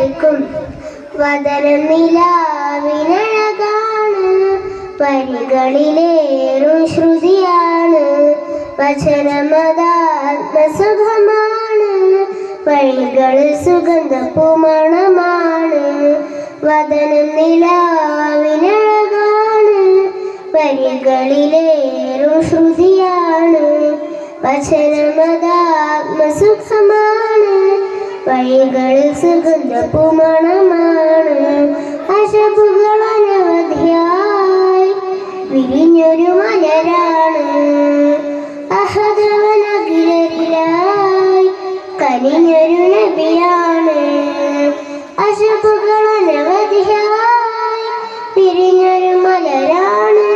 വിളിക്കും. വദനം നിലാവിനഴകാണ്, വരികളിലേറും ശ്രുതിയാണ്. വചനമതാത്മസുഖമാണ്, വഴികളിൽ സുഗന്ധപ്പൂമണമാണ്. വദനം നിലാവിനഴകാണ്, വരികളിലേറും ശ്രുതിയാണ്. വചനമതാത്മസുഖമാണ്, വഴികളിൽ സുഗന്ധപ്പൂമണമാണ്. അശബുകൾ അനവധിയായി വിരിഞ്ഞൊരു മലരാണ്. അഹദവനഖിലരിലായി കനിഞ്ഞൊരു നബിയാണ്. അശബുകൾ അനവധിയായി വിരിഞ്ഞൊരു മലരാണ്.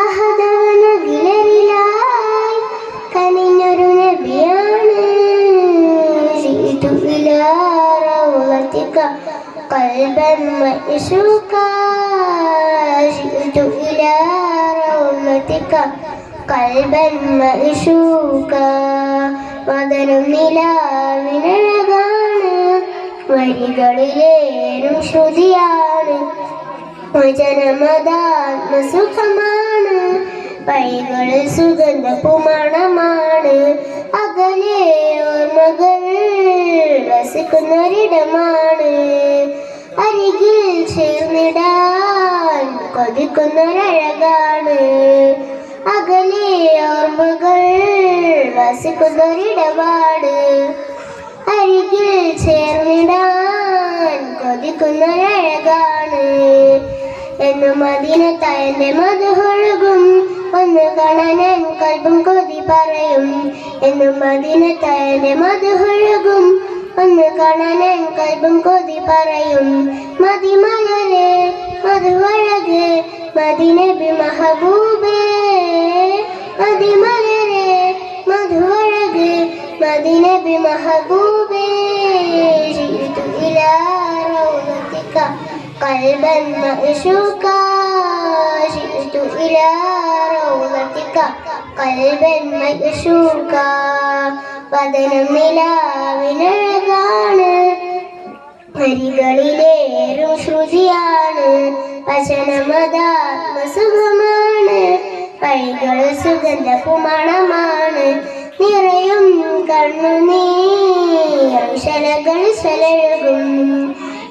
അഹദവനഖിലരിലായി കനിഞ്ഞൊരു നബിയാണ്. ജിഇതു ഇലാ റൗളതിക ഖൽബൻ മഅ്ശൂഖാ. ജിഇതു ഇലാ റൗളതിക ഖൽബൻ മഅ്ശൂഖാ. വദനം നിലാവിനഴകാണ്, വരികളിലേറും ശ്രുതിയാണ്. വചനമതാത്മസുഖമാണ്, വഴികളിൽ സുഗന്ധപ്പൂമണമാണ്. അകലെ ഓർമ്മകൾ വസിക്കുന്നൊരിടമാണ്, അരികിൽ ചേർന്നിടാൻ കൊതിക്കുന്നൊരഴകാണ്. അകലെ ഓർമ്മകൾ വസിക്കുന്നൊരിടമാണ്, അരികിൽ ചേർന്നിടാൻ കൊതിക്കുന്നൊരഴകാണ്. എന്നും മദീനത്തന്റെ മധുഹൊഴുകും, ഒന്ന് കാണാൻ കൽബും കൊതി പറയും. എന്നും മദീനത്തന്റെ മധുഹൊഴുകും, ഒന്ന് കാണാൻ കൽബും കൊതി പറയും. മദിമലരെ മധുവഴക് മദിനബി മഹബൂബേ. മദിമലരെ മധുവഴക് മദിനബി മഹബൂബേ. ജിഇതു ഇലാ റൗളതിക ഖൽബൻ മഅ്ശൂഖാ. ജിഇതു ഇലാ റൗളതിക ഖൽബൻ മഅ്ശൂഖാ. വദനം നിലാവിനഴകാണ്, വരികളിലേറും ശ്രുതിയാണ്. വചനമതാത്മസുഖമാണ്, വഴികളിൽ സുഗന്ധപ്പൂമണമാണ്. നിറയും കണ്ണുനീർശലകൾ ശലഴുകും,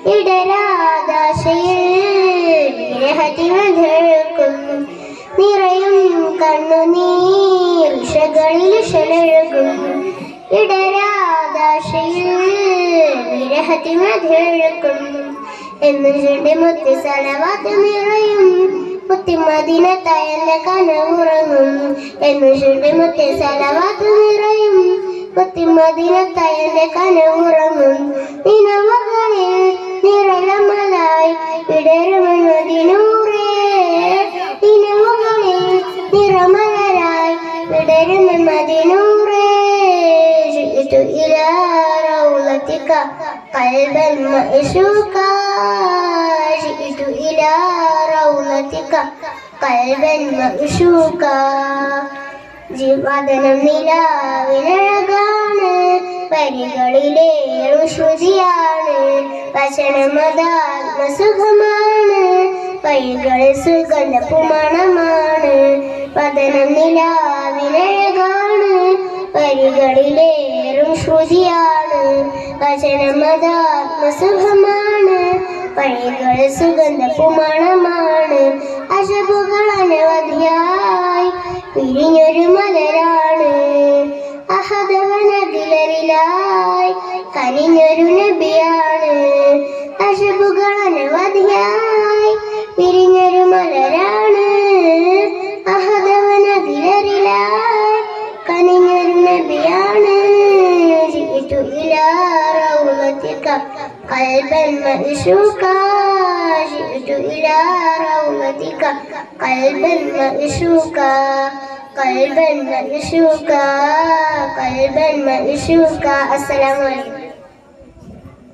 ഇടരാദാശയിൽ വിരഹതിമധഴുക്കും. നിറയും കണ്ണുനീർശകളിൽ ശലഴുകും, ഇടരാദാശയിൽ വിരഹതിമധഴുക്കും. എന്നും ചുണ്ടി മുത്തി സലവാത്ത് നിറയും, മുത്തി മദീനത്തന്റെ കനവുറങ്ങും. എന്നും ചുണ്ടി മുത്തി സലവാത്ത് നിറയും, മുത്തി മദീനത്തന്റെ കനവുറങ്ങും. നിലവുകളിൽ നിറലമലായി വിടരുമെന്നതിനൂറേ. നിലവുകളിൽ നിറമലരായി വിടരുമെന്നതിനൂറേ. ജിഇതു ഇലാ റൗളതിക ഖൽബൻ മഅ്ശൂഖാ. ജിഇതു ഇലാ റൗളതിക ഖൽബൻ മഅ്ശൂഖാ. വദനം നിലാവിനഴകാണ്, വരികളിലേറും ശ്രുതിയാണ്. വചനമതാത്മസുഖമാണ്, വഴികളിൽ സുഗന്ധപ്പൂമണമാണ്. വദനം നിലാവിനഴകാണ്, വരികളിലേറും ശ്രുതിയാണ്. വചനമതാത്മസുഖമാണ്, വഴികളിൽ സുഗന്ധപ്പൂമണമാണ്. അശബുകൾ അനവധിയായി വിരിഞ്ഞൊരു മലരാണ്. അഹദവനഖിലരിലായി കനിഞ്ഞൊരു നബിയാണ്. അശബുകൾ അനവധിയായി വിരിഞ്ഞൊരു മലരാണ്. അഹദവനഖിലരിലായി കനിഞ്ഞൊരു നബിയാണ്. ജിഇതു ഇലാ റൗളതിക ഖൽബൻ മഅ്ശൂഖാ. ജിഇതു ഇലാ റൗളതിക ഖൽബൻ മഅ്ശൂഖാ. ഖൽബൻ മഅ്ശൂഖാ. ഖൽബൻ മഅ്ശൂഖാ. അസ്സലാമു അലൈക്കും.